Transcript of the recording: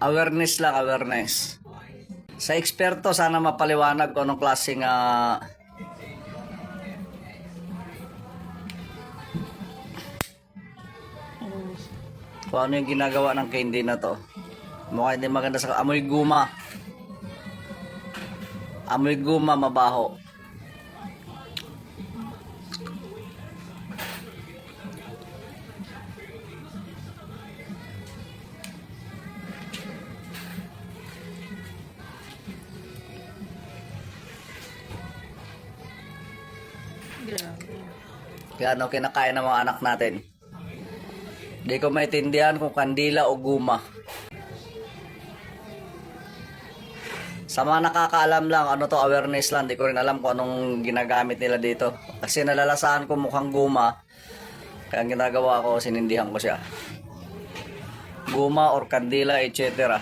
Awareness lang, awareness. Sa eksperto, sana mapaliwanag kung anong klaseng kung ano yung ginagawa ng candy na to. Mukhang hindi maganda sa amoy guma. Amoy guma, mabaho. Kaya ano kinakain ng mga anak natin. Di ko maintindihan kung kandila o guma. Sa mga nakakaalam lang, ano to, awareness lang. Di ko rin alam kung anong ginagamit nila dito. Kasi nalalasahan ko mukhang guma. Kaya ang ginagawa ko, sinindihan ko siya. Guma or kandila, etc.